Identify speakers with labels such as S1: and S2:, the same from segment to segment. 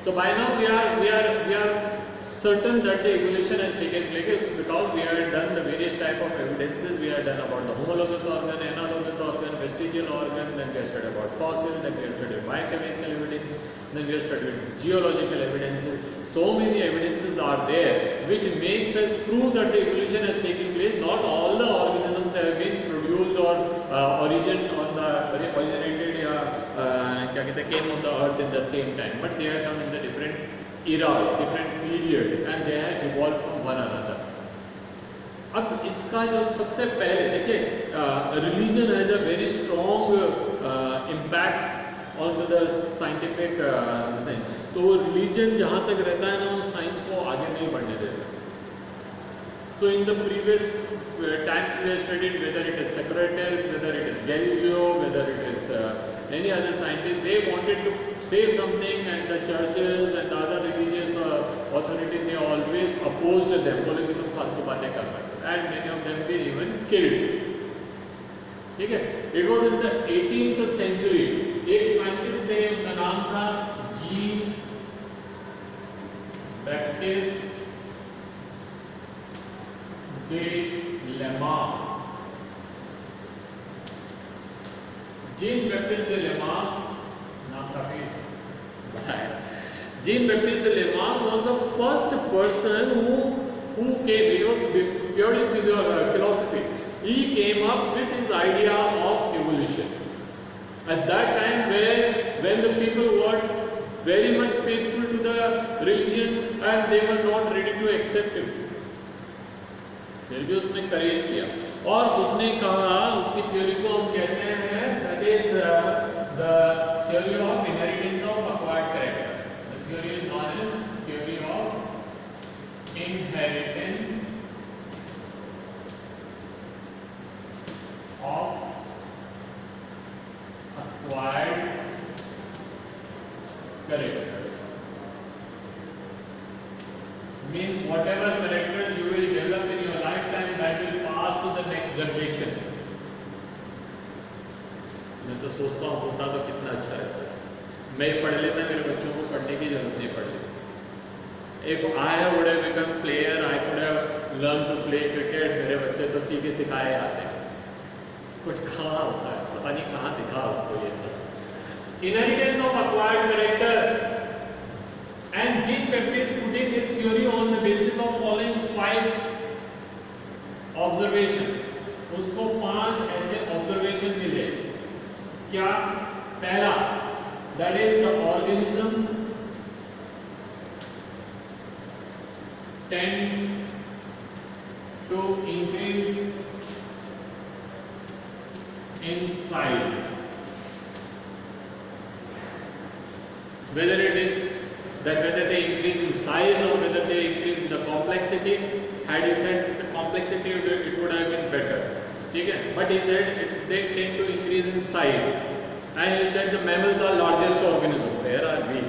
S1: So by now we are certain that the evolution has taken place because we have done the various type of evidences. We have done about the homologous organ, analogous organ, vestigial organ, then we have studied about fossil, then we have studied biochemical evidence, then we have studied geological evidences. So many evidences are there which makes us prove that the evolution has taken place. Not all the organisms have been produced or originated came on the earth in the same time, but they have come in the different eras, different period, and they have evolved from one another. अब इसका जो सबसे पहले देखिए religion has a very strong impact on the scientific science. तो religion जहाँ तक रहता है ना वो साइंस को आगे नहीं बढ़ने देता. So in the previous times we have studied whether it is Socrates, whether it is Galileo, whether it is any other scientist, they wanted to say something and the churches and the other religious authorities, they always opposed them. बोले कि तुम फालतू बातें कर रहे हो. And many of them were even killed. ठीक है. It was in the 18th century. एक साइंटिस्ट थे, उनका नाम था Jean Baptiste de Lamarck. Jean-Baptiste de Lamarck नाम काफी बड़ा है. Jean-Baptiste de Lamarck was the first person who came. It was purely philosophy. He came up with his idea of evolution. At that time, when the people were very much faithful to the religion and they were not ready to accept it. फिर भी उसने करेज किया और उसने कहा, उसकी theory को हम कहते हैं that is the theory of inheritance of acquired character. The theory is known as theory of inheritance of acquired characters. Means whatever character you will develop in your lifetime, that will pass to the next generation. मैं तो सोचता हूँ होता तो कितना अच्छा रहता. मैं पढ़ लेता, मेरे बच्चों को पढ़ने की जरूरत नहीं पड़ती. If I would have become player, I could have learned to play cricket. मेरे बच्चे तो सीखे सिखाए आते हैं. कुछ कहाँ होता है, पता नहीं कहाँ दिखा उसको ये सब. Inheritance of acquired character. And Jean-Baptiste putting his theory on the basis of following 5 observations. उसको 5 ऐसे observation मिले. क्या? पहला, that is the organisms tend to increase in size. Whether it is that whether they increase in size or whether they increase in the complexity, had he said the complexity it would have been better. ठीक है. But he said they tend to increase in size, and he said the mammals are largest organism. Where are we?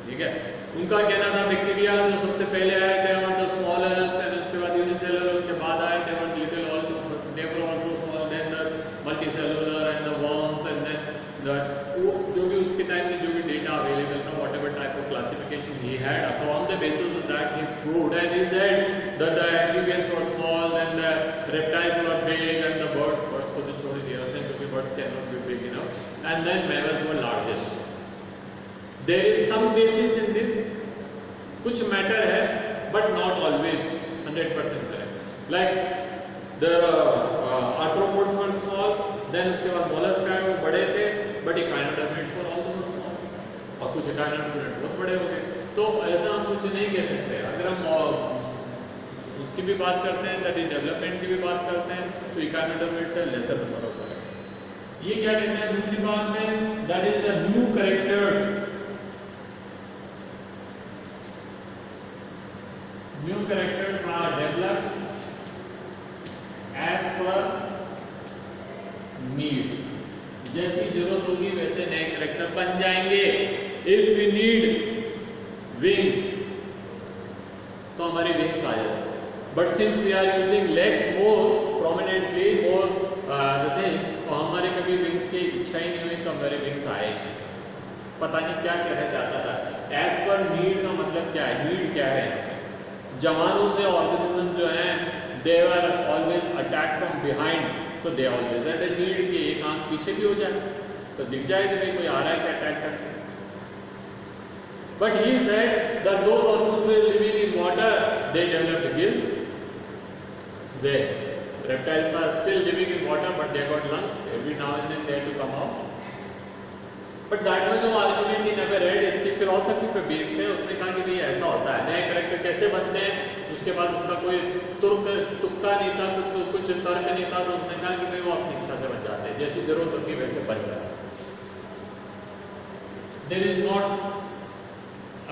S1: ठीक है. उनका कहना था bacteria जो सबसे पहले आए थे और the smallest, and उसके बाद यूनिसेलुलर, उसके बाद आए थे but little all they were also small, then the multicellular and the worms, and then the जो भी उसके टाइम में जो भी डेटा अवेलेबल था, whatever type of classification he had, upon the basis of that he proved, and he said that the amphibians were small and the reptiles were big and the birds को तो छोड़ दिया थे क्योंकि birds cannot be big enough, and then mammals were largest. There is some basis in this, कुछ matter है but not always 100% correct. Like the arthropods were small, then उसके बाद mollusk आए, वो बड़े थे, but echinodermids were also small, और कुछ echinodermids बहुत बड़े हो गए. तो ऐसा हम कुछ नहीं कह सकते. अगर हम उसकी भी बात करते हैं, दैट इज डेवलपमेंट की भी बात करते हैं, तो echinodermids से लेसर नंबर होता है. ये क्या कहते हैं दूसरी बात में, that is the new characters. New characters are developed as per need. जैसी जरूरत होगी वैसे नए कैरेक्टर बन जाएंगे. If we need wings, तो हमारी wings आ जाएंगे. But since we are using legs more prominently, more the thing, तो हमारे कभी wings की इच्छा ही नहीं हुई तो हमारे wings आएंगे. पता नहीं क्या कहना चाहता था। एज पर नीड का मतलब क्या है, नीड क्या है? जवानों से ऑर्गेनिज्म जो है they were always attack from behind, so they always had a need कि एक आंख पीछे भी हो जाए तो दिख जाए कि भाई कोई आ रहा है क्या अटैक करने। But he said that those organism were living in water they developed gills, they reptiles are still living in water but they got lungs, every now and then they have to come out. But that was जो argument he never read, इसकी philosophy पे based है। उसने कहा कि भाई ऐसा होता है, नए करेक्टर कैसे बनते हैं, उसके बाद उसका कोई तुक्का नहीं था, तो कुछ तर्क नहीं था, तो उसने कहा कि भाई वो अपनी इच्छा से बन जाते हैं, जैसी जरूरत होती है वैसे बन जाते हैं। There is not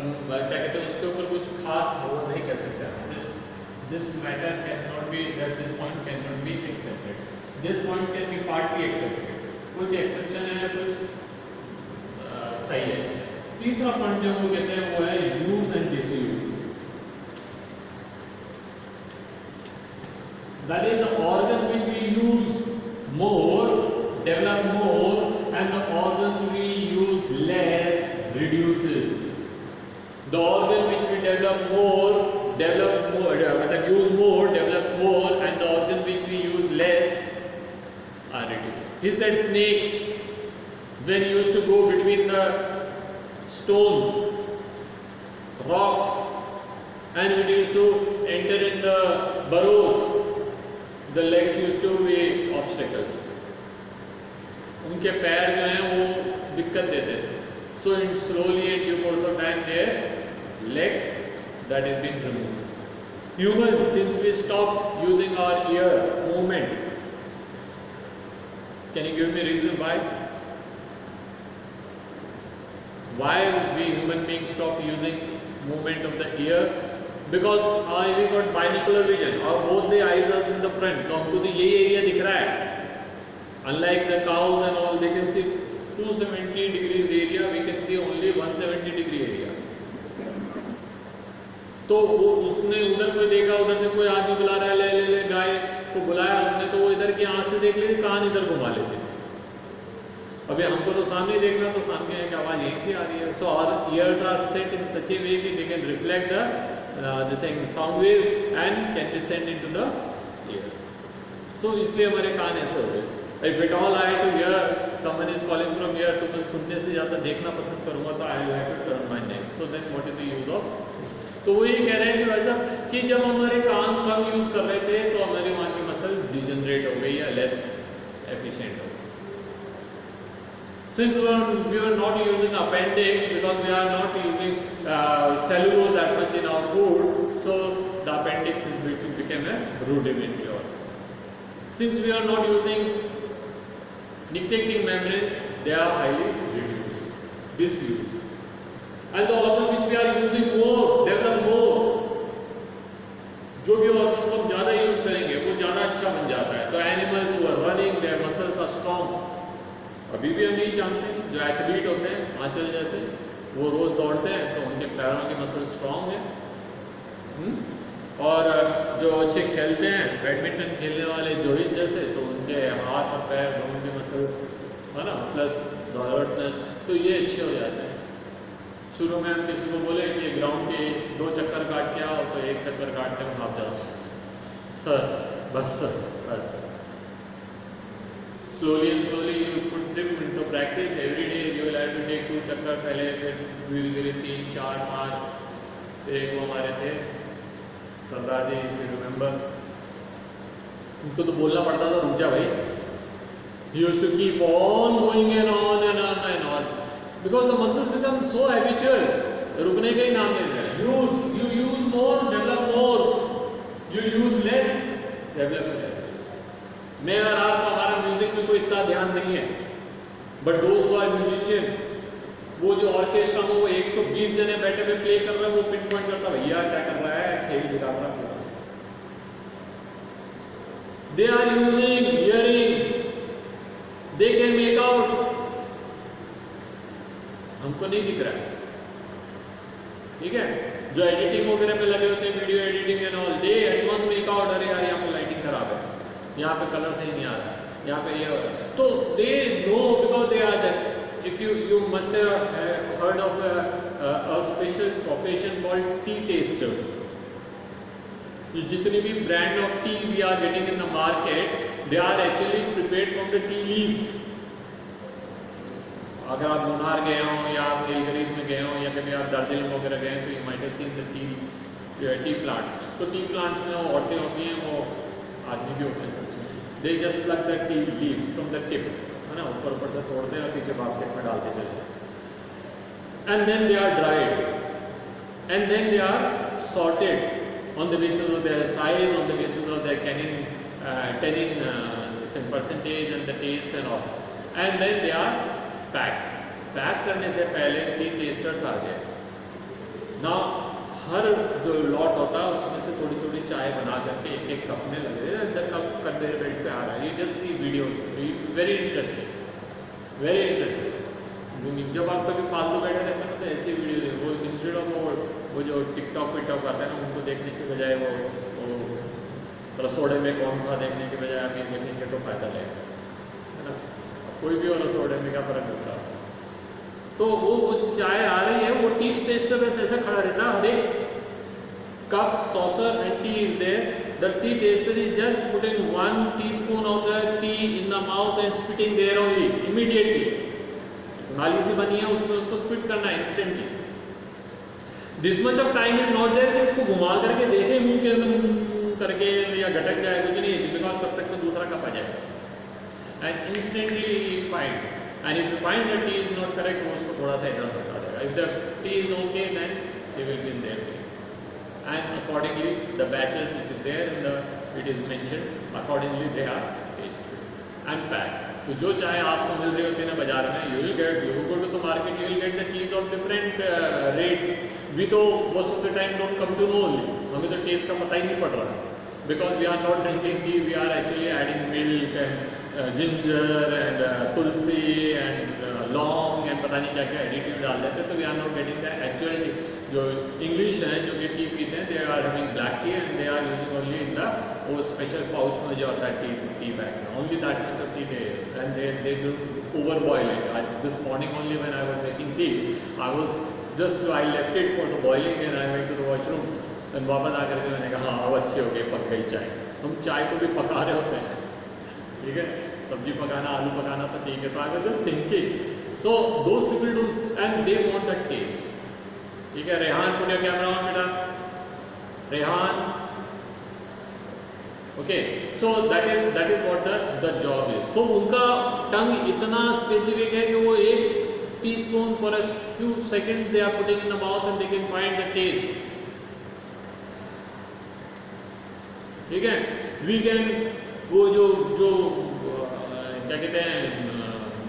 S1: क्या कहते हैं उसके ऊपर कुछ खास वो नहीं कह सकते। This matter cannot be, that this point cannot be accepted. This point can be partly accepted. कुछ exception है, कुछ सही है। तीसरा पॉइंट जो वो कहते हैं वो है use and disuse. That is the organ which we use more, develop more, and the organs we use less reduces. The organ which we develop more, मतलब use more, develops more, and the organ which we use less are reduced. He said snakes, when used to go between the stones, rocks, and when used to enter in the burrows, the legs used to be obstacles. उनके पैर जो हैं वो दिक्कत देते थे. So in slowly and due course of time their legs that has been removed. Humans, since we stopped using our ear movement, can you give me reason why? Why we human beings stopped using movement of the ear? Because we got binocular vision, or both the eyes are in the front, तो हमको तो यही area दिख रहा है. Unlike the cows and all, they can see 270 degrees area, we can see only 170 degree area. तो वो उसने उधर कोई देखा, उधर से कोई आदमी बुला रहा है, ले ले ले गाय को बुलाया उसने, तो वो इधर की आंख से देख लेती, कान इधर घुमा लेते. अभी हमको तो सामने देखना, तो सामने की आवाज़ यहीं से आ रही है. So our ears are set in such a way कि they can reflect the sound waves and can be send into the ear. So इसलिए हमारे कान ऐसे हो गए. If at all I to hear someone is calling from here, तो मैं सुनने से ज़्यादा देखना पसंद करूँगा, तो I will have to turn my neck. So then what is the use of? तो वो ये कह रहे हैं कि भाई साहब कि जब हमारे कान कम यूज़ कर रहे थे तो हमारे वहाँ की मसल डिजनरेट हो गई या लेस एफिशिएंट हो गई. Since we were not using appendix, because we are not using cellulose that much in our food, so the appendix is became a rudimentary organ. Since we are not using nictitating membranes, they are highly reduced, disused. And the organ which we are using more, develop more. जो भी organ को हम ज़्यादा use करेंगे वो ज़्यादा अच्छा बन जाता है. तो animals who are running, their muscles are strong. अभी भी हम यही जानते हैं, जो एथलीट होते हैं आंचल जैसे, वो रोज दौड़ते हैं तो उनके पैरों की मसल स्ट्रांग है. और जो अच्छे खेलते हैं, बैडमिंटन खेलने वाले जोहित जैसे, तो उनके हाथ और पैर दोनों के मसल्स है ना, प्लस अलर्टनेस, तो ये अच्छे हो जाते हैं. शुरू में हम किसी को बोले कि ग्राउंड के 2 चक्कर काट के आओ, तो 1 चक्कर काटते में भाग जाओ. सर बस. Slowly and slowly you put them into practice. Every day you will have to take 2 चक्कर, पहले फिर धीरे-धीरे 3, 4, 5. फिर एक वो हमारे थे सरदार जी, if you remember, उनको तो बोलना पड़ता था रुक जा भाई. He used to keep on going and on and on and on, because the muscles become so habitual. रुकने का ही नाम नहीं है. You use more, develop more. You use less, develop less. मैं और आप, हमारा म्यूजिक में कोई इतना ध्यान नहीं है, but those who are musician, वो जो ऑर्केस्ट्रा में वो 120 जने बैठे हुए प्ले कर रहे हैं, वो पिन पॉइंट करता भैया क्या कर रहा है, खेल बिगाड़ रहा है. They are using hearing, they can make out. हमको नहीं दिख रहा है. ठीक है, जो एडिटिंग वगैरह में लगे होते हैं, video editing and all, they at once make out, अरे यार यहाँ पे लाइटिंग खराब है, यहाँ पे कलर सही नहीं आ रहा है, यहाँ पे ये हो रहा है. तो they know, because they are that if you must have heard of a special profession called tea tasters. जितनी भी brand of tea we are getting in the market, they are actually prepared from the tea leaves. अगर आप मुनार गए हो या आप नीलगिरीज में गए हो या कभी आप दार्जिलिंग वगैरह गए तो you might have seen the T plants. तो टी प्लांट्स में वो औरतें होती हैं, वो आदमी भी होते हैं सब. They just plug the tea leaves from the tip, है ना, ऊपर से तोड़ते हैं और पीछे बास्केट में डालते चलते हैं. And then they are dried and then they are sorted on the basis of their size, on the basis of their tannin percentage and the taste and all, and then they are packed. Pack करने से पहले T testers आ गए ना. हर जो lot होता है उसमें से थोड़ी थोड़ी चाय बना करके एक एक कप में लगे, द कप कन्वेयर बेल्ट पे आ रहा है. You just see videos, very interesting, very interesting. जब आप कभी फालतू बैठे रहते हैं तो ऐसी वीडियो देखो, वो इंस्टेड ऑफ वो जो टिकटॉक विकटॉक आता है ना, उनको देखने के बजाय वो रसोड़े में कौन था देखने के बजाय आप ये देखेंगे तो फायदा लगेगा, है ना. कोई भी और रसोड़े में क्या फर्क होता है. तो वो चाय आ रही है, वो टी टेस्टर बस ऐसा खड़ा रहता है. अरे cup saucer and tea is there, the tea taster is just putting 1 teaspoon of the tea in the mouth and spitting there only immediately. नाली सी बनी है उसमें उसको स्पिट करना है instantly. This much of time is not there कि उसको घुमा करके देखे मुंह के अंदर करके या घटक जाए, कुछ नहीं, बिकॉज तब तक तो दूसरा कप आ जाएगा. And instantly find, and if you find the tea is not correct, वो उसको थोड़ा सा इधर सरका देगा. If the tea is okay then they will be in their place, and accordingly the batches which is there in the it is mentioned, accordingly they are tested and packed. तो जो चाय आपको मिल रही होती है ना बाजार में, you will get, you go to the market, you will get the teas of different rates. We तो most of the time don't come to know only, हमें तो टेस्ट का पता ही नहीं पड़ रहा, because we are not drinking tea, we are actually adding milk and ginger and tulsi and laung and पता नहीं क्या क्या एडिटिव डाल देते हैं. तो we are not getting the actual tea. जो इंग्लिश हैं जो कि टी पीते हैं, they are having black tea and they are using only in the वो स्पेशल पाउच में जो आता है टी बैग में, only that much of tea they and they do over boil it. This morning only when I was making tea, I was just I left it for the boiling and I went to the washroom. And वापस आकर के मैंने कहा हाँ अब अच्छी हो गई, पक गई चाय. हम चाय को भी पका रहे होते हैं, ठीक है, सब्जी पकाना, आलू पकाना तो ठीक है. तो I was just thinking, so those people do and they want that taste. ठीक है, Rehan put your camera on बेटा, Rehan. Okay, so that is what the job is. So उनका टंग इतना स्पेसिफिक है कि वो 1 teaspoon for a few second they are putting in the mouth and they can find the taste. ठीक है, we can वो जो क्या कहते हैं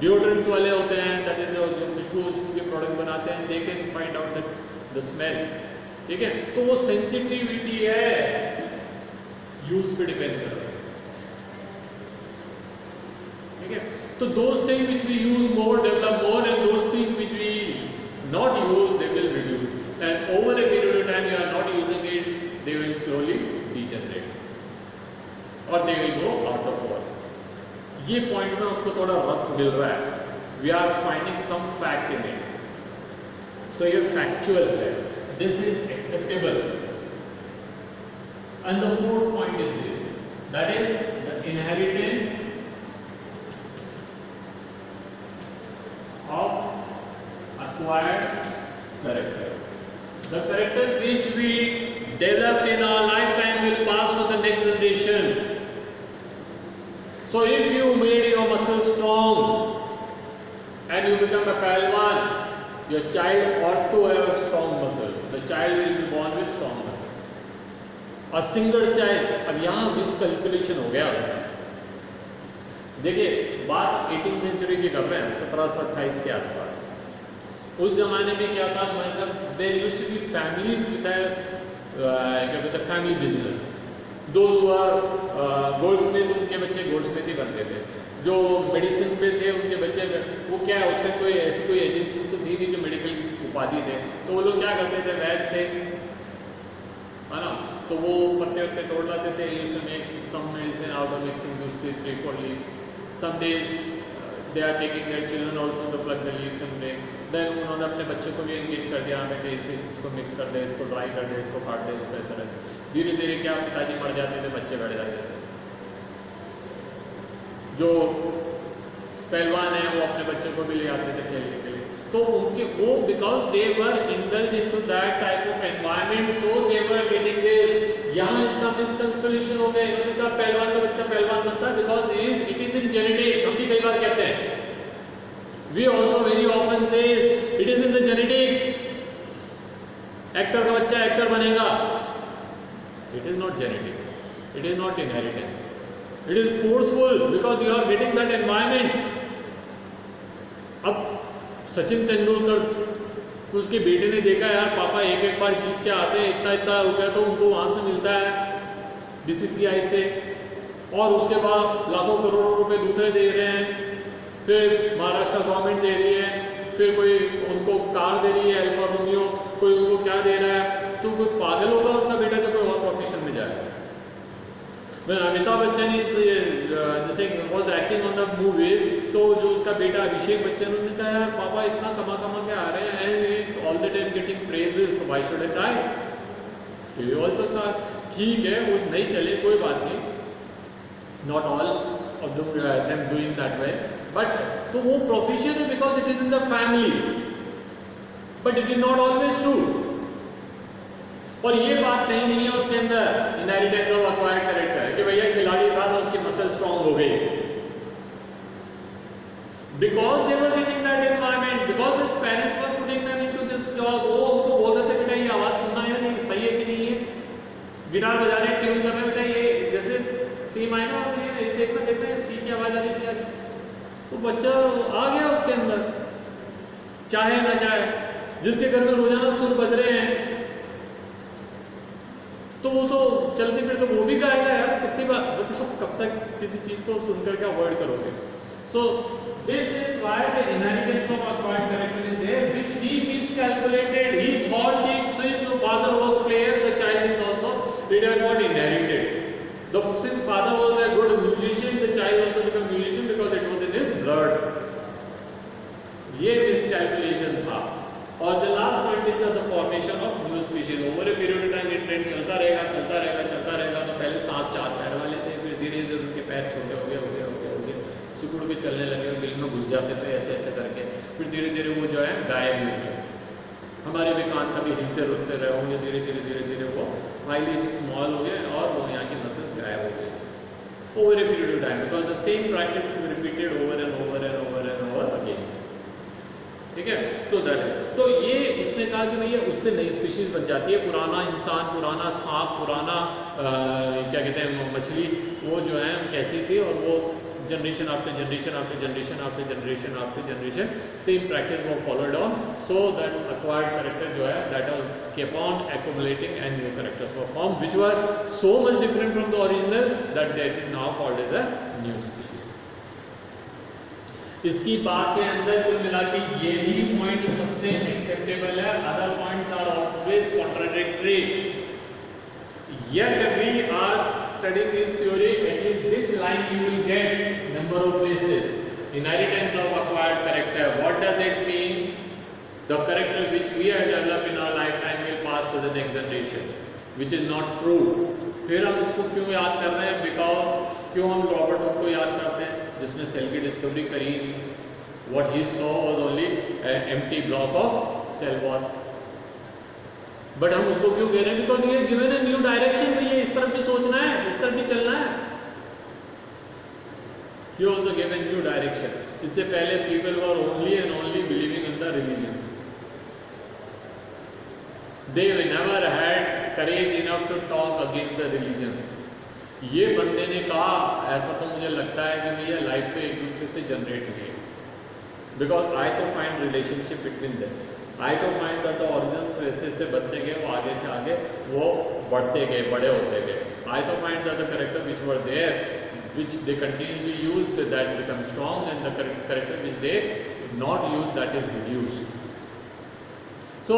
S1: डिओड्रेंट्स वाले होते हैं, दैट इज जो खुशबू के प्रोडक्ट बनाते हैं, दे can find out the smell. ठीक है, तो वो सेंसिटिविटी है, यूज पे डिपेंड कर रहा है. ठीक है, तो those thing which we use more develop more and those thing which we not use they will reduce, and over a period of time you are not using it, they will slowly degenerate और they will go out of order. ये point में आपको थोड़ा रस मिल रहा है. We are finding some fact in it. तो ये फैक्चुअल है, this is acceptable. And the fourth point is this, that is the inheritance of acquired characters. The characters which we develop in our lifetime will pass to the next generation. So if you made your muscles strong and you become a Pehlwan, your child ought to have a strong muscle. The child will be born with strong muscle. A single child, अब यहाँ miscalculation हो गया. देखिए, बात 18th century की कर रहे हैं, 1728 के आसपास. उस जमाने में क्या था, मतलब there used to be families with क्या कहते हैं फैमिली बिजनेस. दो गोल्डस्मिथ, उनके बच्चे गोल्डस्मिथ ही बनते थे. जो मेडिसिन पे थे उनके बच्चे, वो क्या है उसमें कोई ऐसी कोई एजेंसीज तो थी नहीं जो मेडिकल उपाधि थे, तो वो लोग क्या करते थे, वैद्य थे, है ना, तो वो पत्ते वत्ते तोड़ लाते थे, used to make some medicine out of mixing 2-3-4 leaves. Some days they are taking their children also to plug the leaves and break. Then उन्होंने अपने बच्चे को भी एंगेज कर दिया, बेटे इसको मिक्स कर दे, इसको ड्राई कर दे, इसको काट दे, इसको ऐसा रहे। धीरे धीरे क्या पिताजी मर जाते थे, बच्चे बढ़ जाते थे। जो पहलवान है वो अपने बच्चे को भी ले आते थे खेलने के लिए, तो उनके वो because they were indulge into that type of environment, so they were getting this. यहाँ इसका मिसकंसेप्शन हो गया, इन्होंने कहा पहलवान का बच्चा पहलवान बनता है because it is in genetics. हम भी कई बार कहते हैं, we also very often say it is in the genetics, actor का बच्चा एक्टर बनेगा। It is not genetics, it is not inheritance, it is forceful because you are getting that environment. अब सचिन तेंदुलकर उसके बेटे ने देखा, यार पापा एक एक बार जीत के आते हैं, इतना इतना रुपया तो उनको वहाँ से मिलता है बीसीसीआई से, और उसके बाद लाखों करोड़ों रुपए दूसरे दे रहे हैं, फिर महाराष्ट्र गवर्नमेंट दे रही है, फिर कोई उनको कार दे रही है अल्फा रोमियो, कोई उनको क्या दे रहा है। तो कोई पागल होगा उसका बेटा तो कोई और प्रोफेशन में जाएगा। मैं अमिताभ बच्चन जैसे was acting on the movies, तो जो उसका बेटा अभिषेक बच्चन, उन्होंने कहा यार पापा इतना कमा के आ रहे हैं and is all the time getting praises, तो व्हाई शुड आई डाई। ये आल्सो था, ठीक है वो नहीं चले कोई बात नहीं, not all of them doing that way, but तो वो प्रोफेशन है because it is in the family, but it is not always true. और ये बात कहीं नहीं है उसके अंदर इनहेरिटेंस ऑफ एक्वायर्ड कैरेक्टर कि भैया खिलाड़ी था तो उसकी मसल स्ट्रांग हो गई, because they were getting that environment, because the parents were putting them into this job. वो उनको बोल रहे थे बेटा ये आवाज सुनना है नहीं, सही है कि नहीं है, गिटार बजा रहे ट्यून कर रहे हैं, बेटा ये दिस इज सी माइनर, ये देखना सी की आवाज आ रही है, तो बच्चा आ गया उसके अंदर, चाहे ना चाहे। जिसके घर में रोजाना सुर बज रहे हैं तो वो तो चलते फिर तो वो भी गाएगा यार, कितनी बार, मतलब कब तक किसी चीज को सुनकर के अवॉइड करोगे। So this is why the inheritance of acquired character is there, which he miscalculated, he thought that since father was player the child is also, it has not inherited. The since father was a good musician the child also become musician because it was in his blood. ये miscalculation था। और the last point is the formation of new species. Over a period of time ये trend चलता रहेगा। तो पहले सांप 4 पैर वाले थे, फिर धीरे धीरे उनके पैर छोटे हो गए, सिकुड़ के चलने लगे, बिल में घुस जाते थे ऐसे ऐसे करके, फिर धीरे धीरे वो जो है गायब हो गए। हमारे भी कान कभी हिलते रुकते रहे होंगे, धीरे धीरे वो हाईली स्मॉल हो गए और वो यहाँ की मसल्स गायब हो गए over a period of time, because the same practice is repeated over and over again. ठीक है, सो दैट है। तो ये उसने कहा कि भैया उससे नई स्पीशीज बन जाती है, पुराना इंसान, पुराना सांप, पुराना क्या कहते हैं मछली, वो जो है कैसी थी, और वो generation after generation same practice वो followed on, so that acquired character जो है that are kept on accumulating and new characters were formed which were so much different from the original that that is now called as a new species। इसकी बात के अंदर कुल मिला के यही पॉइंट सबसे एक्सेप्टेबल है, other points are always contradictory. Yet we are studying this theory, at least this line you will get number of places. Inheritance of acquired character, what does it mean? The character which we have developed in our lifetime will pass to the next generation, which is not true। फिर हम इसको क्यों याद कर रहे हैं? Because क्यों हम रॉबर्ट हुक को याद करते हैं जिसने सेल की डिस्कवरी करी? What he saw was only an empty block of cell wall। But हम उसको क्यों कह रहे हैं? बिकॉज ये गिवन है न्यू डायरेक्शन, भी ये इस तरफ भी सोचना है, इस तरफ भी चलना है। He also gave a new direction। इससे पहले people were only and only believing in the religion। They never had courage enough to talk against the religion। ये बंदे ने कहा, ऐसा तो मुझे लगता है कि भैया लाइफ तो एक दूसरे से जनरेट हुई है, बिकॉज आई तो फाइंड रिलेशनशिप बिटवीन देम, आई तो फाइंड दैट द ओरिजिन्स वैसे से बनते गए, वो आगे से आगे वो बढ़ते गए, बड़े होते गए। आई तो find that the character which were there which they continually used that become strong, and the character which they not use that is reduced। So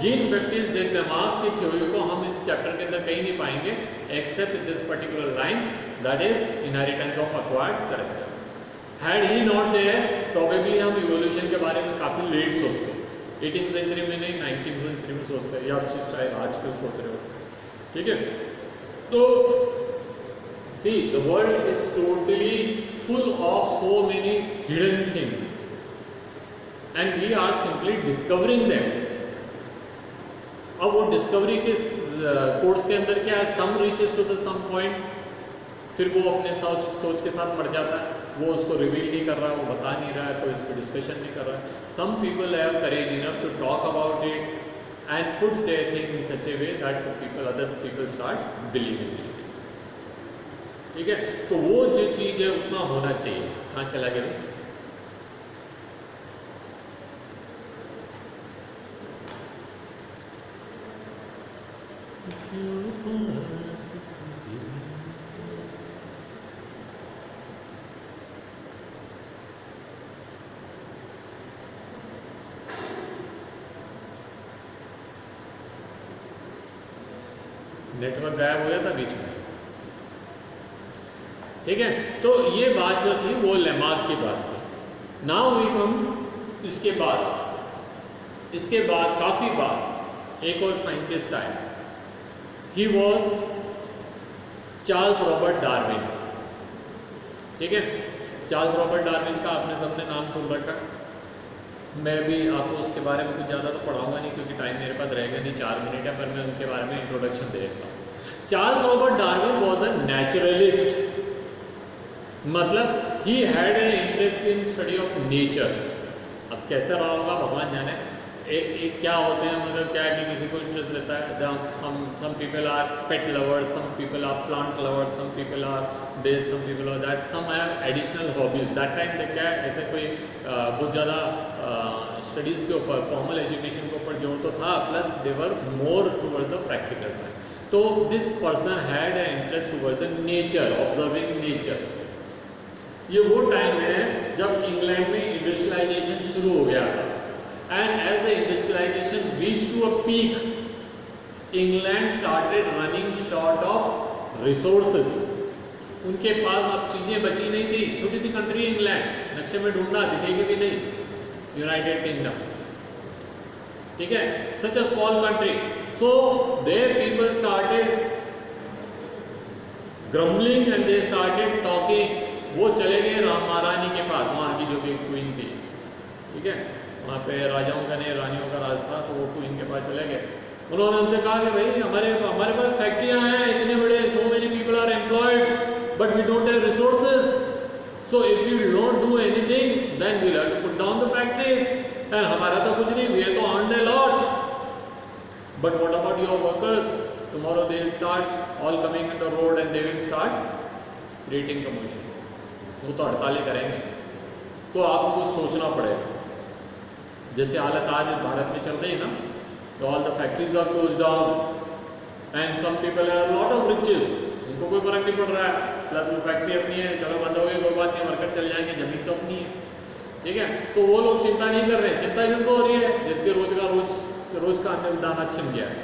S1: Jean Baptiste de Lamarck की थ्योरी को हम इस chapter के अंदर कहीं नहीं पाएंगे except this particular line, that is inheritance of acquired character. Had he not there probably हम इवोल्यूशन के बारे में काफ़ी लेट सोचते हैं, 18th सेंचुरी में नहीं 19th सेंचुरी में सोचते हैं, या आप शायद आजकल सोच रहे हो, ठीक है। तो see the world is totally full of so many hidden things and we are simply discovering them. अब वो डिस्कवरी के कोर्स के अंदर क्या है, some reaches to the some point, फिर वो अपने सोच के साथ मर जाता है, वो उसको रिवील नहीं कर रहा, वो बता नहीं रहा है, तो इस पर डिस्कशन नहीं कर रहा है। Some people have courage enough to talk about it and put their thing in such a way that people others people start believing it, ठीक है। तो वो जो चीज़ है उतना होना चाहिए। हाँ चला गया। नेटवर्क गायब हो गया था बीच में, ठीक है। तो ये बात जो थी वो लेमार्क की बात थी। नाउ वी कम इसके बाद काफ़ी बाद एक और साइंटिस्ट आए, he was Charles Robert Darwin, ठीक है। चार्ल्स रॉबर्ट डार्विन का आपने सबने नाम सुन रखा। मैं भी आपको उसके बारे में कुछ ज़्यादा तो पढ़ाऊंगा नहीं क्योंकि टाइम मेरे पास रहेगा नहीं, 4 मिनट है, पर मैं उनके बारे में इंट्रोडक्शन दे देता हूँ। Charles Robert Darwin was a naturalist, मतलब he had an interest in study of nature. अब कैसे रहा होगा भगवान जाने, एक क्या होते हैं, मतलब क्या है कि किसी को इंटरेस्ट रहता है, some people are pet lovers, some people are plant lovers, some people are this, some people are that, some have additional hobbies. That time क्या है, ऐसे कोई बहुत ज़्यादा स्टडीज़ के ऊपर, फॉर्मल एजुकेशन के ऊपर जोर तो था, plus they were more toward the practical side. तो this person had a interest toward the nature, observing nature. ये वो टाइम है जब इंग्लैंड में इंडस्ट्रियलाइजेशन शुरू हो गया था, and as the industrialisation reach to a peak, England started running short of resources. उनके पास अब चीज़ें बची नहीं थी, छोटी सी कंट्री इंग्लैंड, नक्शे में ढूंढना दिखेगी भी नहीं, यूनाइटेड किंगडम, ठीक है, such a small country. So there people started grumbling and they started talking. वो चले गए महारानी के पास, वहाँ की जो भी क्वीन थी, ठीक है, वहाँ पे राजाओं का नहीं रानियों का राज था, तो वो क्वीन के पास चले गए। उन्होंने उनसे कहा कि भाई हमारे पास फैक्ट्रियाँ हैं इतने बड़े, so many people are employed but we don't have resources, so if you don't do anything then we have to put down the factories, and हमारा तो कुछ नहीं, we have to earn a lot, but what about your workers, tomorrow they will start all coming in the road and they will start creating commotion. वो तो हड़तालें करेंगे, तो आपको कुछ सोचना पड़ेगा। जैसे हालत आज भारत में चल रही है ना, तो all the factories are close down and some people have lot of riches, उनको कोई फर्क नहीं पड़ रहा है, प्लस वो फैक्ट्री अपनी है, चलो बंद हो गई कोई बात नहीं, वर्कर चल जाएंगे, जमीन तो अपनी है, ठीक है। तो वो लोग चिंता नहीं कर रहे, चिंता किसको हो रही है, जिसके रोज का अन्न दाना छिन गया है,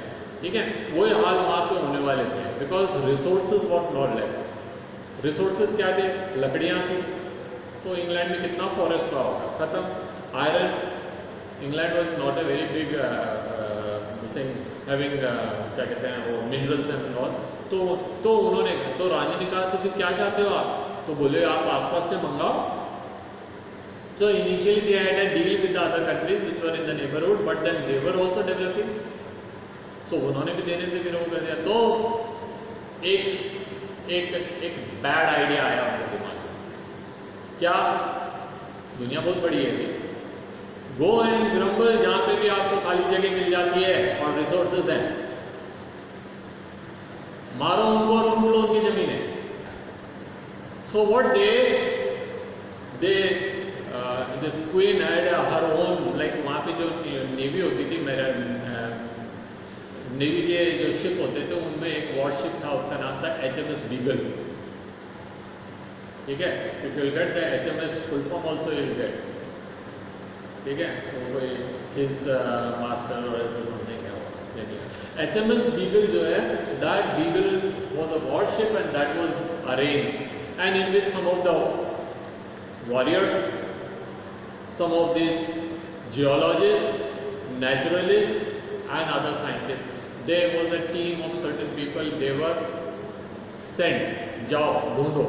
S1: ठीक है। वही हाल वहाँ पे होने वाले थे, because resources what not left. Resources क्या थे, लकड़ियाँ थी, तो इंग्लैंड में कितना फॉरेस्ट रहा होगा, खत्म। Iron, England was not a very big having क्या कहते हैं वो मिनरल्स एंड ऑल, तो उन्होंने, तो रानी ने कहा तो फिर क्या चाहते हो आप, तो बोले आप आसपास से मंगाओ। So initially they had a deal with the other countries which were in the neighborhood, but then they were also developing. So उन्होंने भी देने से फिर वो कर दिया। तो एक बैड आइडिया आया उनके दिमाग में, क्या, दुनिया बहुत बड़ी है, गो एंड ग्रम्बल, जहाँ पे भी आपको खाली जगह मिल जाती है और रिसोर्सेज हैं, मारो उनको और लूट लो उनकी जमीनें। So what they this queen had her own, like वहाँ पे जो नेवी होती थी, मेरा नेवी के जो शिप होते थे उनमें एक वॉरशिप था, उसका नाम था HMS बीगल, ठीक है। If you will get the HMS full form also you will gate, ठीक है, तो कोई हिज मास्टर और ऐसा समथिंग है वो। HMS बीगल जो है, that Beagle was a warship and that was arranged and in which some of the warriors, some of these geologists, naturalists and other scientists. There was a team of certain people, they were sent, जाओ ढूंढो.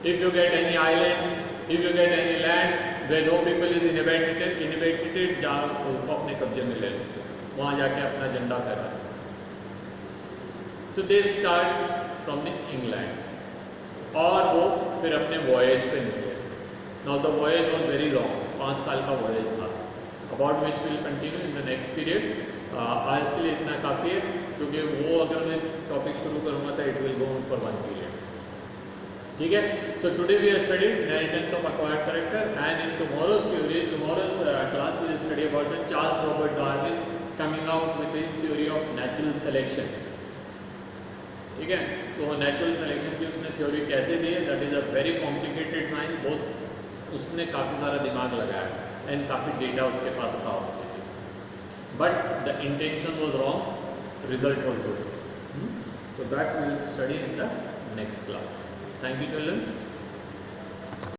S1: If you get any island, if you get any land where no people is inhabited, जाओ उनको अपने कब्जे में ले लो, वहाँ जाके अपना झंडा फहरा. तो they start from the England और वो फिर अपने वॉयज पे निकले. Now the voyage was very long, 5 साल का वॉयज था, about which will continue in the next period. आज के लिए इतना काफ़ी है, क्योंकि वो अगर मैं टॉपिक शुरू करूँगा तो it will go on for 1 period. ठीक है. So today we have studied inheritance of acquired character and in tomorrow's class we will study about the Charles Robert Darwin coming out with his theory of natural selection. ठीक है. तो natural selection की उसने theory कैसे दी है, that is a very complicated science. बहुत उसने काफ़ी सारा दिमाग लगाया एंड काफ़ी डेटा उसके पास था उसके लिए, but the intention was wrong, result was good. So that we will study in the next class. Thank you children.